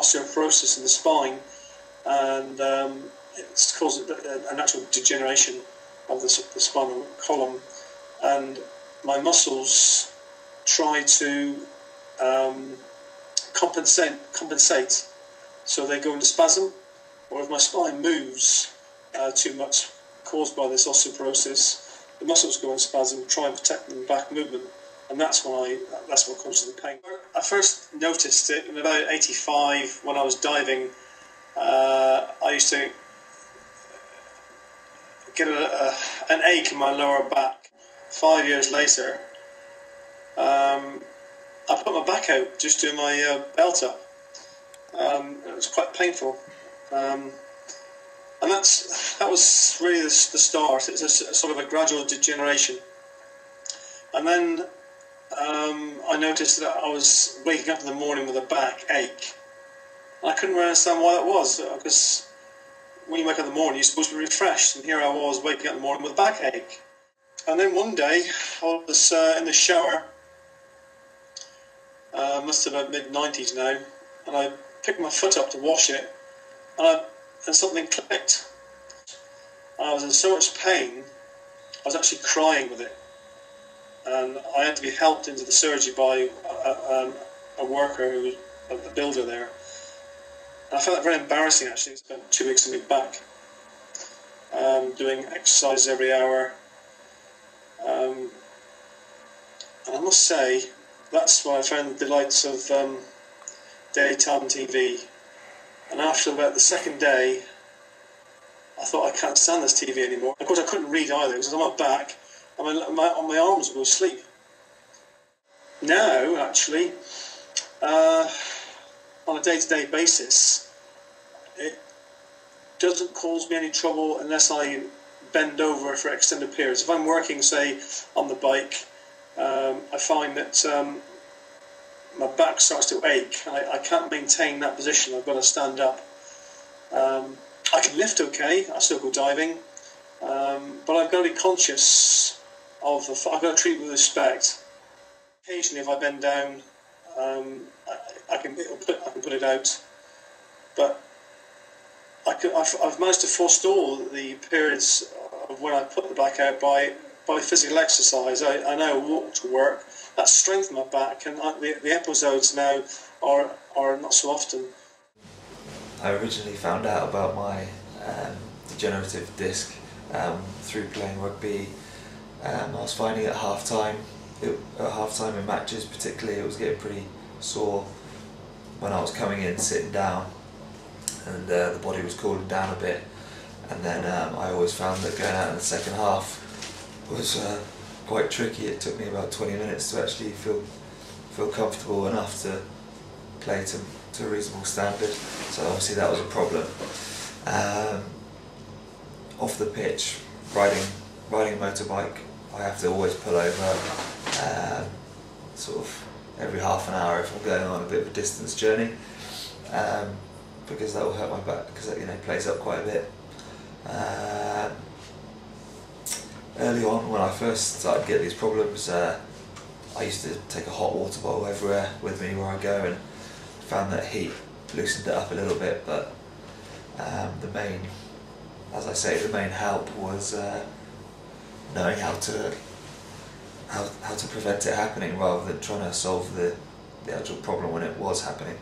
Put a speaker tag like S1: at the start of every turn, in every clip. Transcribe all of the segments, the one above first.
S1: osteoporosis in the spine, and it's caused a natural degeneration of the spinal column, and my muscles try to compensate, so they go into spasm, or if my spine moves too much, caused by this osteoporosis, the muscles go in spasm, try and protect the back movement, and that's what causes the pain. I first noticed it in about 85 when I was diving. I used to get an ache in my lower back. 5 years later, I put my back out just doing my belt up. It was quite painful, and that was really the start. It's a sort of a gradual degeneration, and then I noticed that I was waking up in the morning with a back ache. I couldn't really understand why that was, because when you wake up in the morning, you're supposed to be refreshed, and here I was waking up in the morning with a backache. And then one day, I was in the shower, must have been mid-90s now, and I picked my foot up to wash it, and something clicked. I was in so much pain, I was actually crying with it, and I had to be helped into the surgery by a worker who was a builder there. And I found that very embarrassing, actually. I spent 2 weeks on my back, doing exercise every hour. And I must say, that's why I found the delights of daytime TV. And after about the second day, I thought, I can't stand this TV anymore. Of course, I couldn't read either, because I was on my back, and my arms would go to sleep. Now, actually, on a day-to-day basis, it doesn't cause me any trouble unless I bend over for extended periods. If I'm working, say, on the bike, I find that my back starts to ache. I can't maintain that position. I've got to stand up. I can lift okay. I still go diving, but I've got to be conscious of I've got to treat with respect. Occasionally, if I bend down, I can put it out, but I've managed to forestall the periods of when I put the back out by physical exercise. I now walk to work. That's strengthened my back, and the episodes now are not so often.
S2: I originally found out about my degenerative disc through playing rugby. I was finding at half-time in matches particularly, it was getting pretty sore when I was coming in, sitting down, and the body was cooling down a bit. And then I always found that going out in the second half was quite tricky. It took me about 20 minutes to actually feel comfortable enough to play to a reasonable standard. So obviously that was a problem. Off the pitch, riding a motorbike, I have to always pull over sort of every half an hour if I'm going on a bit of a distance journey, because that will hurt my back, because it plays up quite a bit. Early on, when I first started to get these problems, I used to take a hot water bottle everywhere with me where I go, and found that heat loosened it up a little bit. But the main help was knowing how to prevent it happening, rather than trying to solve the actual problem when it was happening.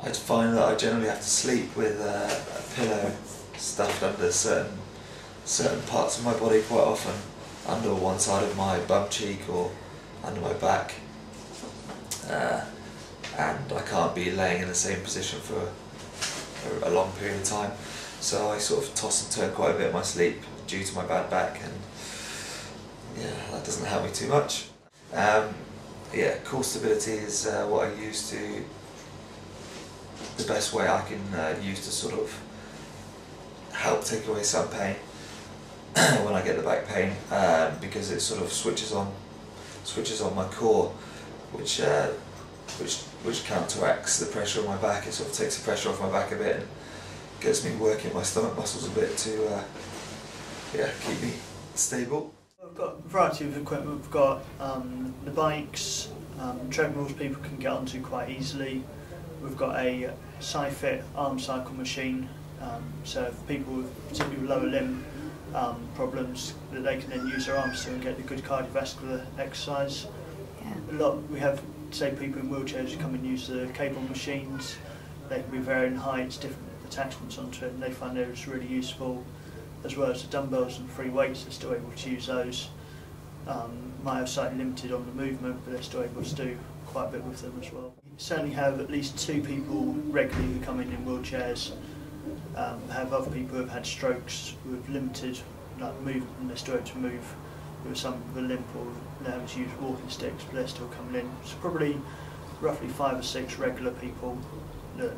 S2: I'd find that I generally have to sleep with a pillow stuffed under certain parts of my body quite often, under one side of my bum cheek or under my back, and I can't be laying in the same position for a long period of time. So I sort of toss and turn quite a bit in my sleep due to my bad back, and yeah, that doesn't help me too much. Yeah, core stability is what I use to, the best way I can use to sort of help take away some pain when I get the back pain, because it sort of switches on my core, which counteracts the pressure on my back. It sort of takes the pressure off my back a bit and gets me working my stomach muscles a bit to keep me stable.
S3: We've got a variety of equipment. We've got the bikes, treadmills people can get onto quite easily. We've got a SciFit arm cycle machine, so for people with particularly with lower limb problems, that they can then use their arms to and get a good cardiovascular exercise.
S4: Yeah.
S3: We have, say, people in wheelchairs who come and use the cable machines. They can be varying heights, different attachments onto it, and they find those really useful, as well as the dumbbells and free weights. They're still able to use those. Might have slightly limited on the movement, but they're still able to do quite a bit with them as well. You certainly have at least 2 people regularly who come in wheelchairs. Have other people who have had strokes with limited movement, and they're still able to move with some with a limp, or they're having to use walking sticks, but they're still coming in. So probably roughly 5 or 6 regular people that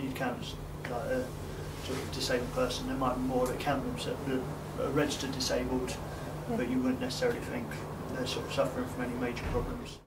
S3: you'd count as like a sort of disabled person. There might be more that count them that are registered disabled, but you wouldn't necessarily think they're sort of suffering from any major problems.